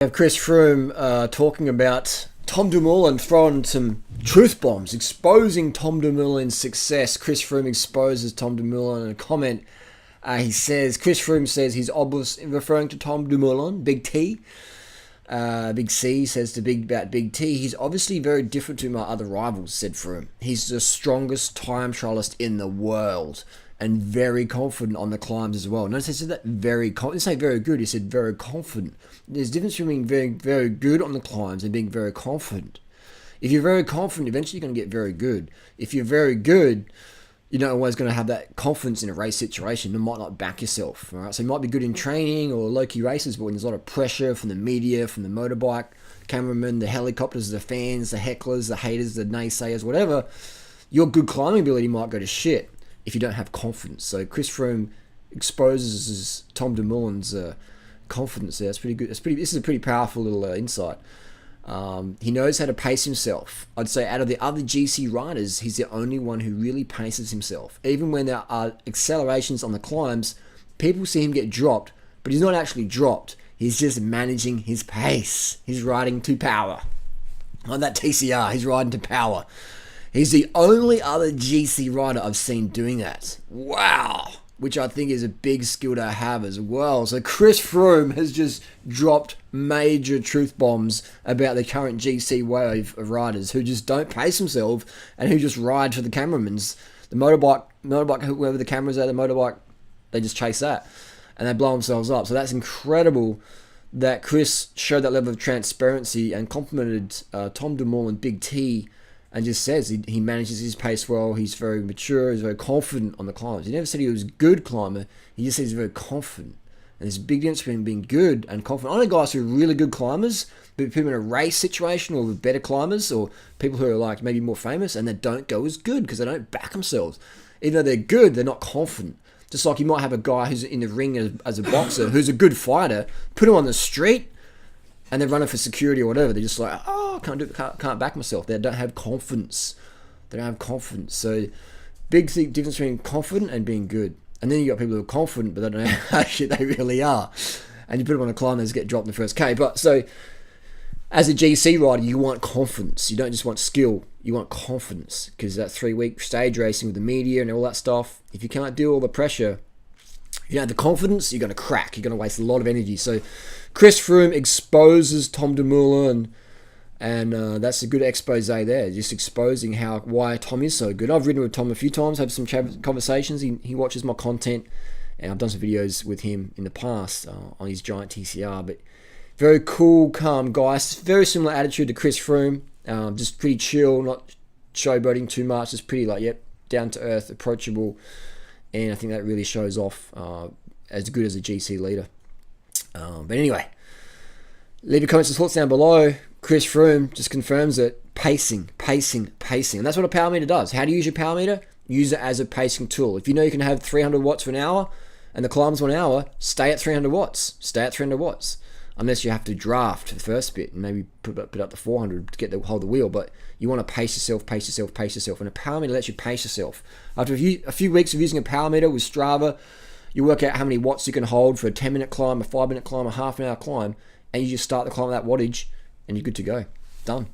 We have Chris Froome talking about Tom Dumoulin throwing some truth bombs, exposing Tom Dumoulin's success. Chris Froome exposes Tom Dumoulin in a comment. Chris Froome says he's obviously referring to Tom Dumoulin, Big T. Big C says to Big T, he's obviously very different to my other rivals, said Froome. He's the strongest time trialist in the world and very confident on the climbs as well. Notice he said that very confident. He didn't say very good, he said very confident. There's a difference between being very good on the climbs and being very confident. If you're very confident, eventually you're going to get very good. If you're very good, you're not always going to have that confidence in a race situation. You might not back yourself. All right? So you might be good in training or low-key races, but when there's a lot of pressure from the media, from the motorbike cameramen, the helicopters, the fans, the hecklers, the haters, the naysayers, whatever, your good climbing ability might go to shit if you don't have confidence. So Chris Froome exposes Tom Dumoulin's confidence there. That's pretty good. This is a pretty powerful little insight. He knows how to pace himself. I'd say out of the other GC riders, he's the only one who really paces himself. Even when there are accelerations on the climbs, people see him get dropped, but he's not actually dropped. He's just managing his pace. He's riding to power. On that TCR, he's riding to power. He's the only other GC rider I've seen doing that. Wow. Which I think is a big skill to have as well. So Chris Froome has just dropped major truth bombs about the current GC wave of riders who just don't pace themselves and who just ride for the cameramans. The motorbike, whoever the cameras are, the motorbike, they just chase that and they blow themselves up. So that's incredible that Chris showed that level of transparency and complimented Tom Dumoulin, Big T, and just says he manages his pace well, he's very mature, he's very confident on the climbs. He never said he was a good climber, he just said he's very confident. And there's a big difference between being good and confident. I know guys who are really good climbers, but put them in a race situation or with better climbers or people who are like maybe more famous and they don't go as good because they don't back themselves. Even though they're good, they're not confident. Just like you might have a guy who's in the ring as a boxer who's a good fighter, put him on the street, and they're running for security or whatever. They're just like, I can't back myself. They don't have confidence. They don't have confidence. So, big difference between confident and being good. And then you got people who are confident, but they don't know how shit they really are. And you put them on a climb, they just get dropped in the first K. But so, as a GC rider, you want confidence. You don't just want skill. You want confidence. Because that 3-week stage racing with the media and all that stuff, if you can't deal with all the pressure, you don't have the confidence, you're going to crack. You're going to waste a lot of energy. So, Chris Froome exposes Tom Dumoulin, and that's a good expose there. Just exposing why Tom is so good. I've ridden with Tom a few times, had some conversations. He watches my content, and I've done some videos with him in the past on his giant TCR. But very cool, calm guy. Very similar attitude to Chris Froome. Just pretty chill, not showboating too much. Just pretty down to earth, approachable. And I think that really shows off as good as a GC leader. But anyway, leave your comments and thoughts down below. Chris Froome just confirms it. Pacing. And that's what a power meter does. How do you use your power meter? Use it as a pacing tool. If you know you can have 300 watts for an hour and the climb's 1 hour, stay at 300 watts. Stay at 300 watts. Unless you have to draft for the first bit and maybe put up to 400 to hold the wheel. But you want to pace yourself. And a power meter lets you pace yourself. After a few weeks of using a power meter with Strava, you work out how many watts you can hold for a 10-minute climb, a 5-minute climb, a half an hour climb, and you just start the climb at that wattage, and you're good to go. Done.